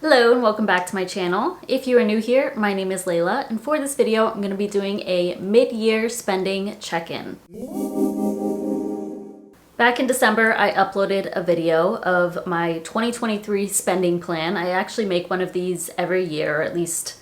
Hello and welcome back to my channel. If you are new here, my name is Layla, and for this video I'm going to be doing a mid-year spending check-in. Back in December, I uploaded a video of my 2023 spending plan. I actually make one of these every year, or at least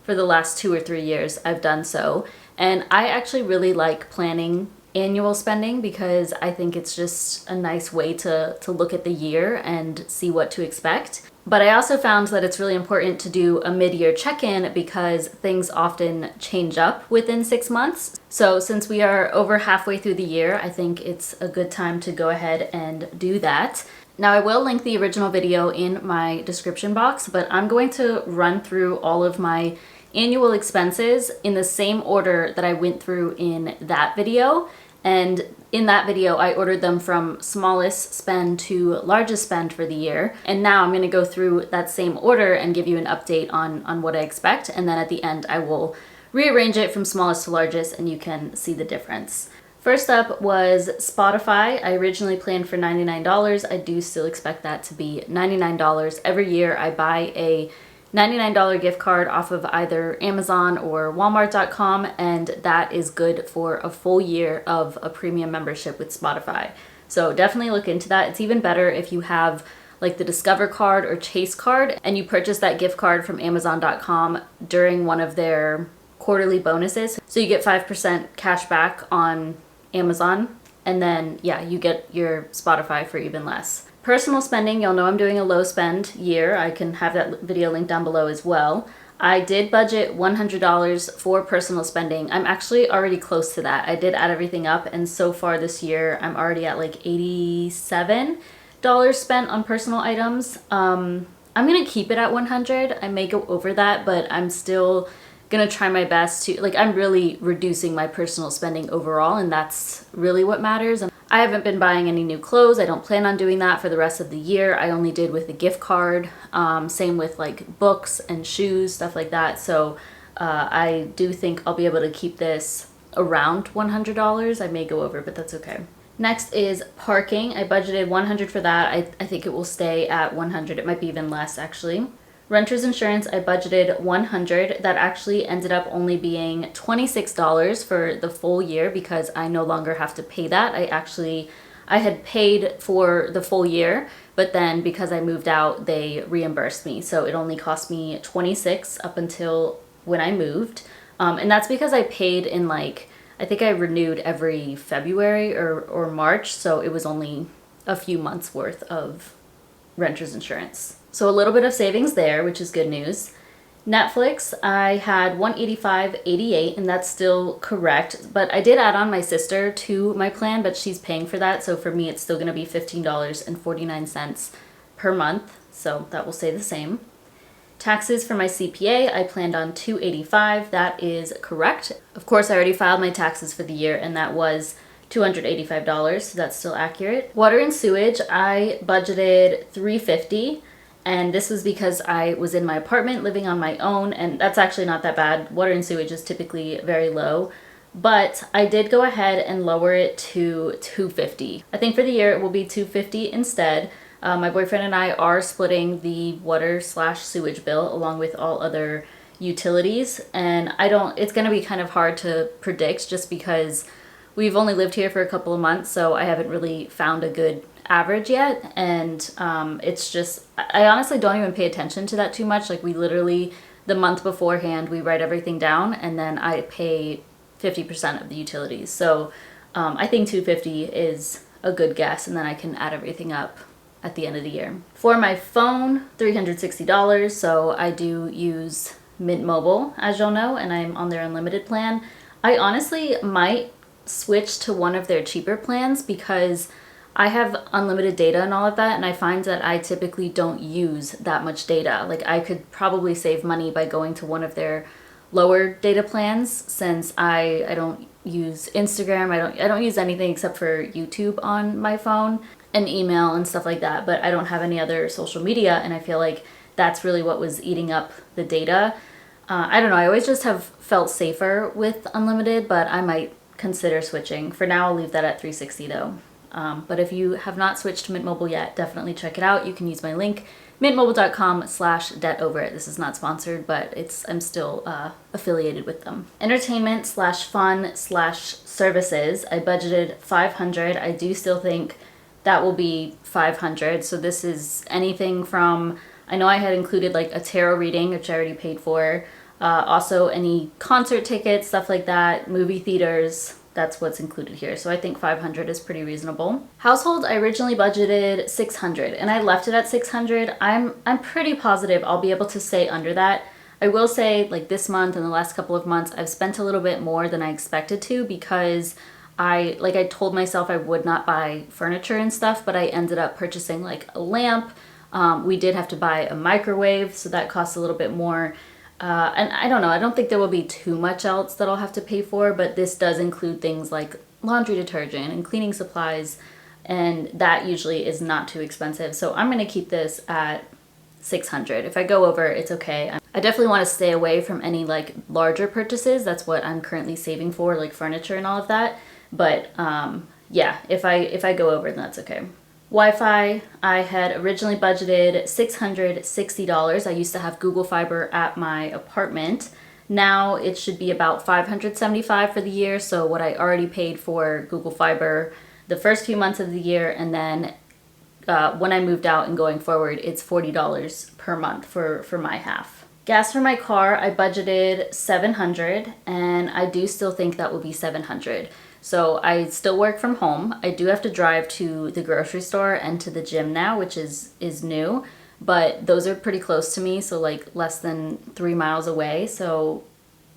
for the last 2 or 3 years I've done so. And I actually really like planning annual spending because I think it's just a nice way to look at the year and see what to expect. But I also found that it's really important to do a mid-year check-in because things often change up within 6 months. So since we are over halfway through the year, I think it's a good time to go ahead and do that. Now I will link the original video in my description box, but I'm going to run through all of my annual expenses in the same order that I went through in that video. And in that video, I ordered them from smallest spend to largest spend for the year. And now I'm going to go through that same order and give you an update on what I expect. And then at the end, I will rearrange it from smallest to largest and you can see the difference. First up was Spotify. I originally planned for $99. I do still expect that to be $99. Every year I buy a $99 gift card off of either Amazon or Walmart.com, and that is good for a full year of a premium membership with Spotify. So definitely look into that. It's even better if you have like the Discover card or Chase card and you purchase that gift card from Amazon.com during one of their quarterly bonuses. So you get 5% cash back on Amazon, and then you get your Spotify for even less. Personal spending, you'll know I'm doing a low spend year. I can have that video linked down below as well. I did budget $100 for personal spending. I'm actually already close to that. I did add everything up, and so far this year I'm already at like $87 spent on personal items. I'm gonna keep it at 100. I may go over that, but I'm still gonna try my best to, I'm really reducing my personal spending overall, and that's really what matters. I haven't been buying any new clothes. I don't plan on doing that for the rest of the year. I only did with a gift card. Same with like books and shoes, stuff like that. So I do think I'll be able to keep this around $100. I may go over, but that's okay. Next is parking. I budgeted $100 for that. I think it will stay at $100. It might be even less actually. Renter's insurance, I budgeted $100. That actually ended up only being $26 for the full year because I no longer have to pay that. I had paid for the full year, but then because I moved out, they reimbursed me. So it only cost me $26 up until when I moved. And that's because I paid in I think I renewed every February or March. So it was only a few months worth of renter's insurance. So a little bit of savings there, which is good news. Netflix, I had $185.88, and that's still correct. But I did add on my sister to my plan, but she's paying for that. So for me, it's still going to be $15.49 per month. So that will stay the same. Taxes for my CPA, I planned on $285. That is correct. Of course, I already filed my taxes for the year, and that was $285, so that's still accurate. Water and sewage, I budgeted $350. And this was because I was in my apartment living on my own, and that's actually not that bad. Water and sewage is typically very low, but I did go ahead and lower it to $250. I think for the year it will be $250 instead. My boyfriend and I are splitting the water/sewage bill along with all other utilities, and it's gonna be kind of hard to predict just because we've only lived here for a couple of months, so I haven't really found a good average yet, and it's just, I honestly don't even pay attention to that too much. We literally, the month beforehand, we write everything down, and then I pay 50% of the utilities. So I think $250 is a good guess, and then I can add everything up at the end of the year. For my phone, $360, so I do use Mint Mobile, as you'll know, and I'm on their unlimited plan. I honestly might switch to one of their cheaper plans because I have unlimited data and all of that, and I find that I typically don't use that much data. I could probably save money by going to one of their lower data plans since I don't use Instagram. I don't use anything except for YouTube on my phone and email and stuff like that, but I don't have any other social media, and I feel like that's really what was eating up the data. I don't know, I always just have felt safer with unlimited, but I might consider switching. For now, I'll leave that at $360 though. But if you have not switched to Mint Mobile yet, definitely check it out. You can use my link mintmobile.com/debtoverit. This is not sponsored, but I'm still affiliated with them. Entertainment/fun/services, I budgeted $500. I do still think that will be $500. So this is anything from, I know I had included like a tarot reading, which I already paid for. Also any concert tickets, stuff like that, movie theaters, that's what's included here. So I think 500 is pretty reasonable. Household, I originally budgeted 600 and I left it at 600. I'm pretty positive I'll be able to stay under that. I will say like this month and the last couple of months, I've spent a little bit more than I expected to because I told myself I would not buy furniture and stuff, but I ended up purchasing like a lamp. We did have to buy a microwave, so that costs a little bit more. And I don't know, I don't think there will be too much else that I'll have to pay for, but this does include things like laundry detergent and cleaning supplies, and that usually is not too expensive. So I'm going to keep this at 600. If I go over, it's okay. I definitely want to stay away from any like larger purchases. That's what I'm currently saving for, like furniture and all of that. But yeah, if I go over, then that's okay. Wi-Fi, I had originally budgeted $660. I used to have Google Fiber at my apartment. Now it should be about $575 for the year. So what I already paid for Google Fiber the first few months of the year, and then when I moved out and going forward, it's $40 per month for my half. Gas for my car, I budgeted $700, and I do still think that will be $700. So I still work from home. I do have to drive to the grocery store and to the gym now, which is new, but those are pretty close to me, so like less than 3 miles away, so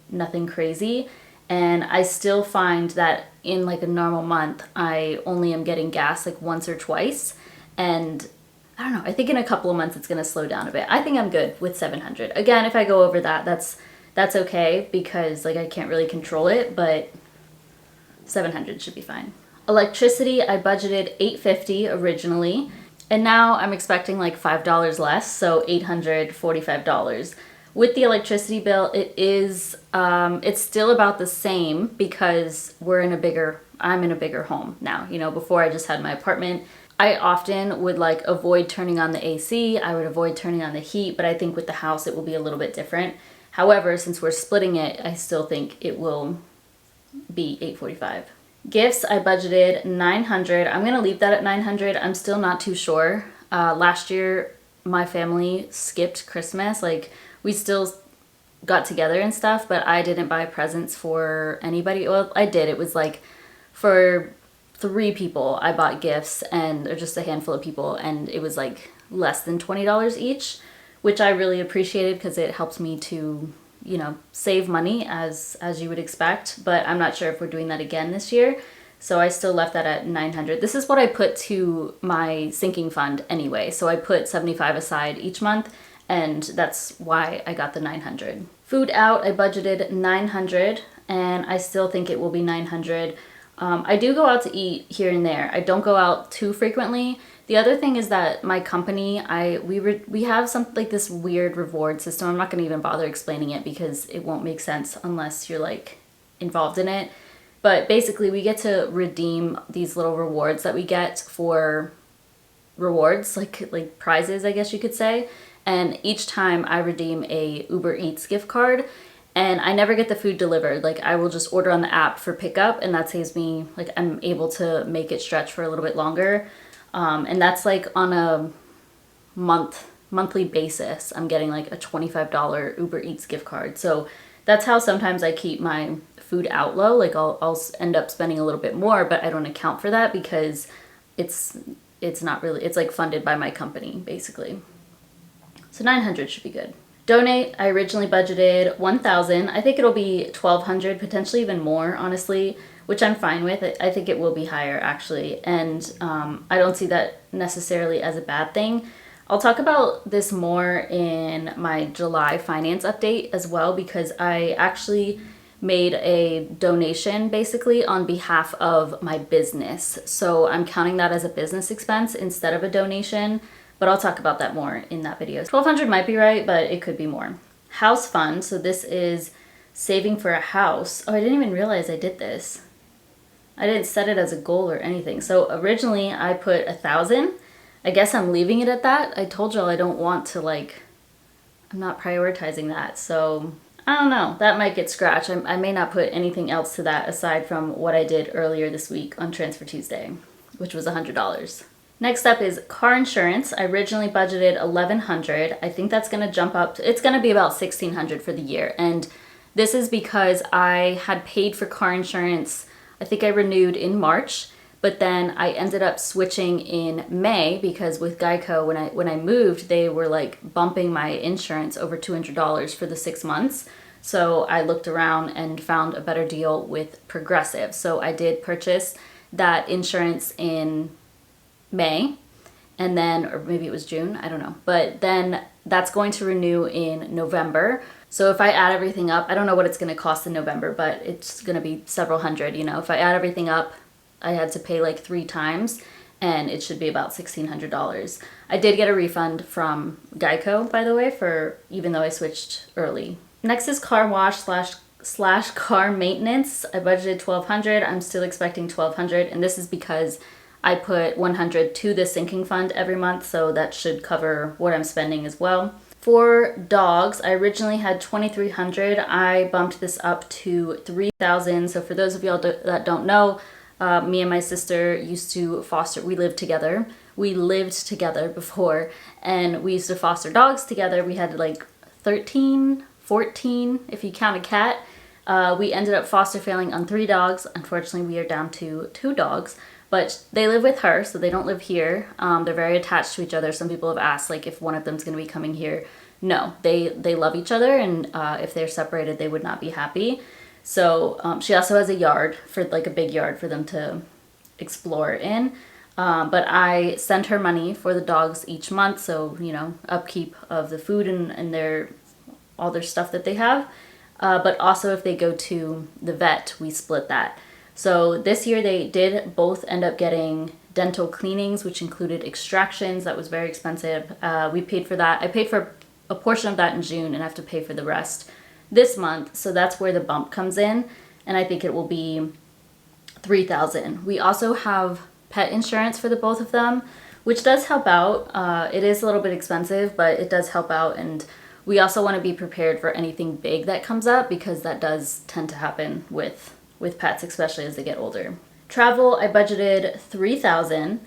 nothing crazy. And I still find that in like a normal month, I only am getting gas like once or twice, and I don't know, I think in a couple of months it's gonna slow down a bit. I think I'm good with 700. Again, if I go over that, that's okay because like I can't really control it, but 700 should be fine. Electricity, I budgeted $850 originally, and now I'm expecting like $5 less, so $845. With the electricity bill, it's still about the same because I'm in a bigger home now. You know, before I just had my apartment. I often would like avoid turning on the AC, I would avoid turning on the heat, but I think with the house it will be a little bit different. However, since we're splitting it, I still think it will be $845. Gifts, I budgeted $900. I'm gonna leave that at $900. I'm still not too sure. Last year, my family skipped Christmas. Like, we still got together and stuff, but I didn't buy presents for anybody. Well, I did. It was like for 3 people I bought gifts, or just a handful of people, and it was like less than $20 each, which I really appreciated because it helps me to, you know, save money as you would expect. But I'm not sure if we're doing that again this year, so I still left that at $900. This is what I put to my sinking fund anyway, so I put $75 aside each month, and that's why I got the $900. Food out, I budgeted $900, and I still think it will be $900. I do go out to eat here and there. I don't go out too frequently. The other thing is that my company, we have some like this weird reward system. I'm not going to even bother explaining it because it won't make sense unless you're like involved in it. But basically we get to redeem these little rewards that we get for rewards, like prizes, I guess you could say. And each time I redeem a Uber Eats gift card, and I never get the food delivered. Like, I will just order on the app for pickup, and that saves me, like, I'm able to make it stretch for a little bit longer. And that's like on a monthly basis, I'm getting like a $25 Uber Eats gift card. So that's how sometimes I keep my food out low. Like, I'll end up spending a little bit more, but I don't account for that because it's not really, it's like funded by my company, basically. So 900 should be good. Donate, I originally budgeted $1,000. I think it'll be $1,200, potentially even more, honestly, which I'm fine with. I think it will be higher, actually, and I don't see that necessarily as a bad thing. I'll talk about this more in my July finance update as well, because I actually made a donation basically on behalf of my business. So I'm counting that as a business expense instead of a donation. But I'll talk about that more in that video. $1,200 might be right, but it could be more. House fund, so this is saving for a house. Oh, I didn't even realize I did this. I didn't set it as a goal or anything. So originally I put $1,000, I guess I'm leaving it at that. I told y'all I don't want to like, I'm not prioritizing that. So I don't know. That might get scratched. I may not put anything else to that aside from what I did earlier this week on Transfer Tuesday, which was $100. Next up is car insurance. I originally budgeted $1,100. I think that's going to jump up. It's going to be about $1,600 for the year. And this is because I had paid for car insurance. I think I renewed in March, but then I ended up switching in May because with Geico, when I moved, they were like bumping my insurance over $200 for the 6 months. So I looked around and found a better deal with Progressive. So I did purchase that insurance in May, and then, or maybe it was June, I don't know. But then that's going to renew in November. So if I add everything up, I don't know what it's going to cost in November, but it's going to be several hundred, you know. If I add everything up, I had to pay like 3 times, and it should be about $1,600. I did get a refund from Geico, by the way, for even though I switched early. Next is car wash slash car maintenance. I budgeted $1,200. I'm still expecting $1,200, and this is because I put $100 to the sinking fund every month, so that should cover what I'm spending as well. For dogs, I originally had $2,300. I bumped this up to $3,000. So for those of y'all that don't know, me and my sister used to foster. We lived together. We lived together before, and we used to foster dogs together. We had like 13, 14, if you count a cat. We ended up foster failing on 3 dogs. Unfortunately, we are down to 2 dogs. But they live with her, so they don't live here. They're very attached to each other. Some people have asked, like, if one of them's going to be coming here. No, they love each other, and if they're separated, they would not be happy. So she also has a yard, for like a big yard for them to explore in. But I send her money for the dogs each month, so, you know, upkeep of the food and all their stuff that they have. But also if they go to the vet, we split that. So this year they did both end up getting dental cleanings, which included extractions. That was very expensive. We paid for that. I paid for a portion of that in June and have to pay for the rest this month. So that's where the bump comes in. And I think it will be $3,000. We also have pet insurance for the both of them, which does help out. It is a little bit expensive, but it does help out. And we also want to be prepared for anything big that comes up, because that does tend to happen with pets, especially as they get older. Travel, I budgeted $3,000,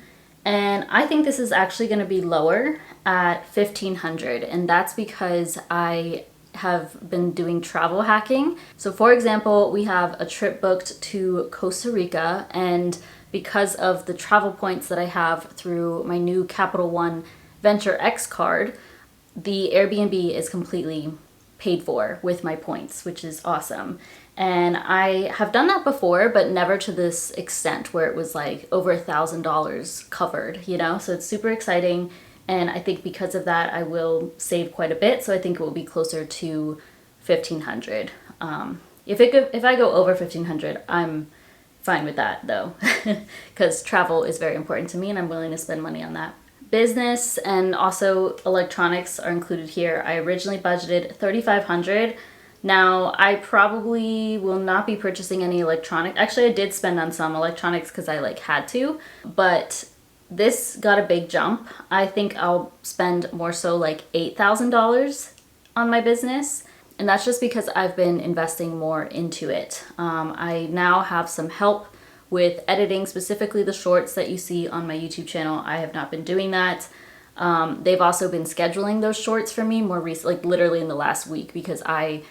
and I think this is actually going to be lower at $1,500, and that's because I have been doing travel hacking. So for example, we have a trip booked to Costa Rica, and because of the travel points that I have through my new Capital One Venture X card, the Airbnb is completely paid for with my points, which is awesome. And I have done that before, but never to this extent where it was like over $1,000 covered, you know? So it's super exciting. And I think because of that, I will save quite a bit. So I think it will be closer to $1,500. If I go over $1,500, I'm fine with that though, because travel is very important to me and I'm willing to spend money on that. Business and also electronics are included here. I originally budgeted $3,500. Now, I probably will not be purchasing any electronic. Actually, I did spend on some electronics because I like had to, but this got a big jump. I think I'll spend more so like $8,000 on my business, and that's just because I've been investing more into it. I now have some help with editing, specifically the shorts that you see on my YouTube channel. I have not been doing that. They've also been scheduling those shorts for me more recently, like literally in the last week, because I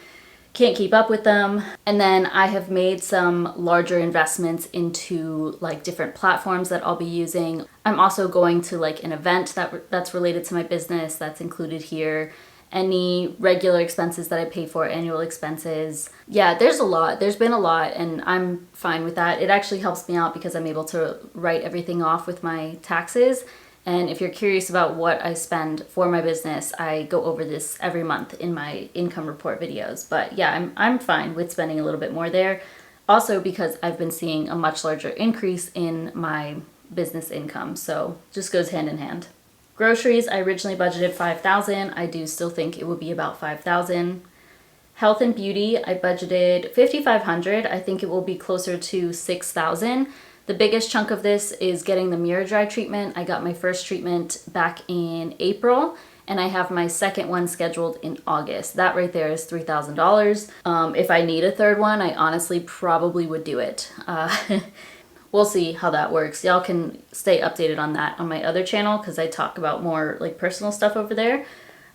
can't keep up with them. And then I have made some larger investments into like different platforms that I'll be using. I'm also going to like an event that's related to my business that's included here. Any regular expenses that I pay for, annual expenses. Yeah, there's a lot. There's been a lot, and I'm fine with that. It actually helps me out because I'm able to write everything off with my taxes. And if you're curious about what I spend for my business, I go over this every month in my income report videos. But yeah, I'm fine with spending a little bit more there. Also because I've been seeing a much larger increase in my business income. So just goes hand in hand. Groceries, I originally budgeted $5,000. I do still think it will be about $5,000. Health and beauty, I budgeted $5,500. I think it will be closer to $6,000. The biggest chunk of this is getting the mirror dry treatment. I got my first treatment back in April, and I have my second one scheduled in August. That right there is $3,000. If I need a third one, I honestly probably would do it. We'll see how that works. Y'all can stay updated on that on my other channel because I talk about more like personal stuff over there.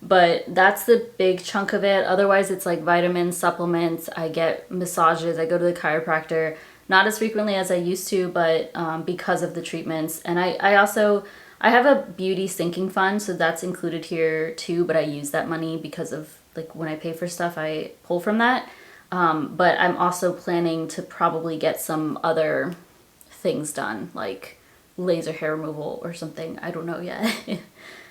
But that's the big chunk of it. Otherwise, it's like vitamins, supplements. I get massages. I go to the chiropractor. Not as frequently as I used to, but because of the treatments. And I also have a beauty sinking fund, so that's included here too, but I use that money because of like when I pay for stuff, I pull from that. But I'm also planning to probably get some other things done, like laser hair removal or something. I don't know yet.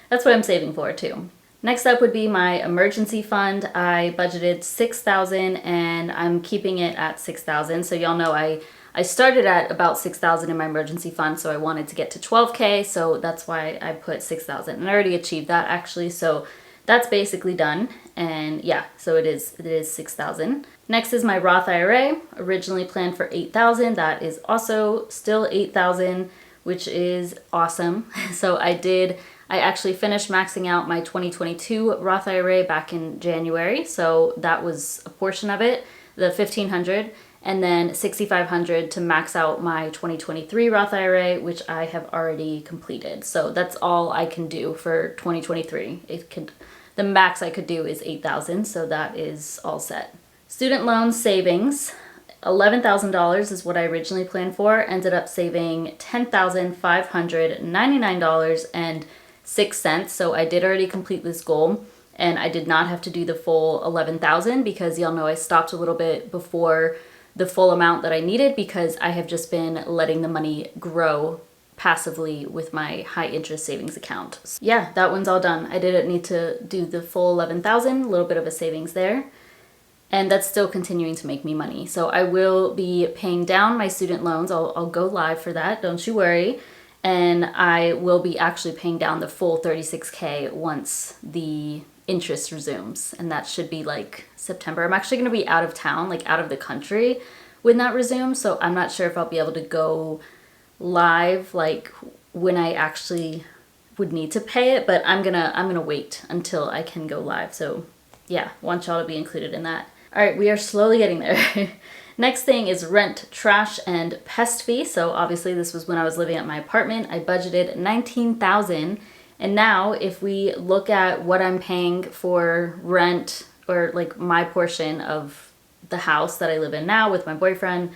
That's what I'm saving for too. Next up would be my emergency fund. I budgeted $6,000 and I'm keeping it at $6,000. So y'all know I started at about $6,000 in my emergency fund, so I wanted to get to $12K, so that's why I put $6,000. And I already achieved that actually, so that's basically done. And yeah, so it is $6,000. Next is my Roth IRA, originally planned for $8,000. That is also still $8,000, which is awesome. So I actually finished maxing out my 2022 Roth IRA back in January. So that was a portion of it, the $1,500, and then $6,500 to max out my 2023 Roth IRA, which I have already completed. So that's all I can do for 2023. The max I could do is $8,000, so that is all set. Student loan savings, $11,000 is what I originally planned for. Ended up saving $10,599.06. So I did already complete this goal, and I did not have to do the full $11,000 because y'all know I stopped a little bit before the full amount that I needed because I have just been letting the money grow passively with my high interest savings account. So yeah, that one's all done. I didn't need to do the full $11,000, a little bit of a savings there. And that's still continuing to make me money. So I will be paying down my student loans. I'll go live for that, don't you worry. And I will be actually paying down the full $36K once the interest resumes. And that should be like September. I'm actually gonna be out of town, like out of the country when that resumes. So I'm not sure if I'll be able to go live like when I actually would need to pay it, but I'm gonna wait until I can go live. So yeah, want y'all to be included in that. All right, we are slowly getting there. Next thing is rent, trash, and pest fee. So obviously this was when I was living at my apartment. I budgeted $19,000. And now if we look at what I'm paying for rent, or like my portion of the house that I live in now with my boyfriend,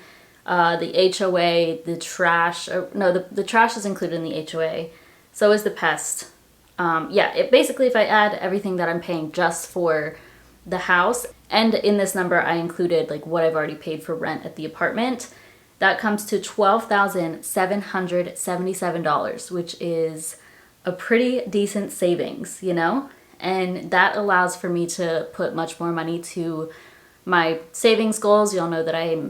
the HOA, the trash, the trash is included in the HOA. So is the pest. Basically if I add everything that I'm paying just for the house, and in this number I included like what I've already paid for rent at the apartment, that comes to $12,777, which is a pretty decent savings, you know? And that allows for me to put much more money to my savings goals. Y'all know that I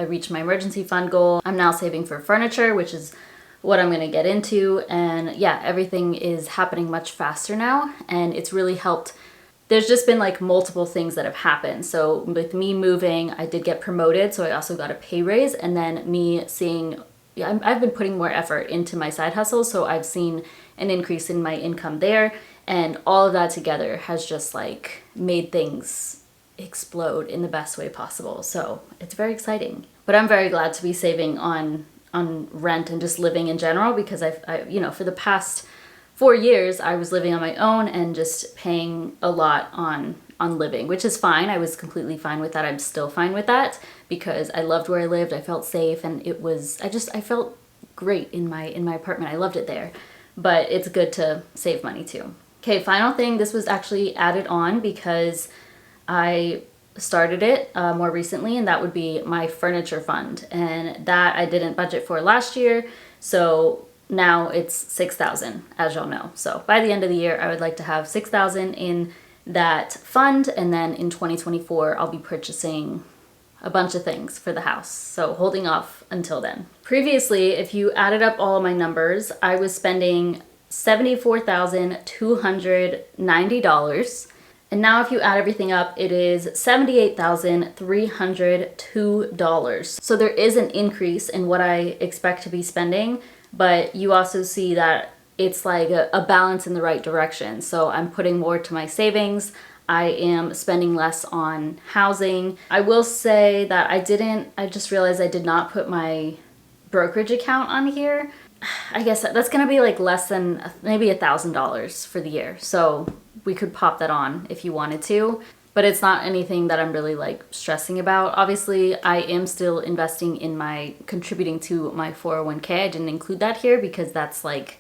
reached my emergency fund goal. I'm now saving for furniture, which is what I'm gonna get into. And yeah, everything is happening much faster now, and it's really helped. There's just been like multiple things that have happened. So with me moving, I did get promoted, so I also got a pay raise, and then me seeing, I've been putting more effort into my side hustle, so I've seen an increase in my income there, and all of that together has just like made things explode in the best way possible. So it's very exciting. But I'm very glad to be saving on rent and just living in general, because I for the past 4 years I was living on my own and just paying a lot on living, which is fine. I was completely fine with that. I'm still fine with that because I loved where I lived. I felt safe, and I felt great in my apartment. I loved it there. But it's good to save money too. Okay, final thing, this was actually added on because I started it more recently, and that would be my furniture fund, and that I didn't budget for last year, so now it's $6,000, as y'all know. So by the end of the year, I would like to have $6,000 in that fund, and then in 2024, I'll be purchasing a bunch of things for the house. So holding off until then. Previously, if you added up all of my numbers, I was spending $74,290. And now if you add everything up, it is $78,302. So there is an increase in what I expect to be spending, but you also see that it's like a balance in the right direction. So I'm putting more to my savings. I am spending less on housing. I will say that I just realized I did not put my brokerage account on here. I guess that's gonna be like less than maybe $1,000 for the year. So we could pop that on if you wanted to, but it's not anything that I'm really like stressing about. Obviously, I am still investing in contributing to my 401k. I didn't include that here because that's like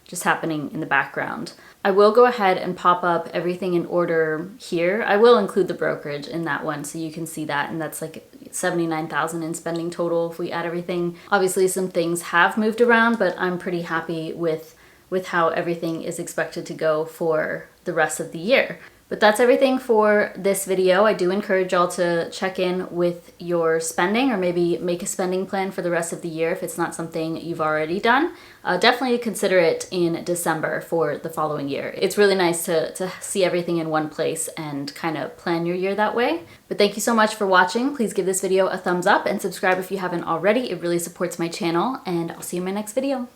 just happening in the background. I will go ahead and pop up everything in order here. I will include the brokerage in that one so you can see that, and that's like 79,000 in spending total if we add everything. Obviously some things have moved around, but I'm pretty happy with how everything is expected to go for the rest of the year. But that's everything for this video. I do encourage y'all to check in with your spending, or maybe make a spending plan for the rest of the year if it's not something you've already done. Definitely consider it in December for the following year. It's really nice to see everything in one place and kind of plan your year that way. But thank you so much for watching. Please give this video a thumbs up and subscribe if you haven't already. It really supports my channel, and I'll see you in my next video.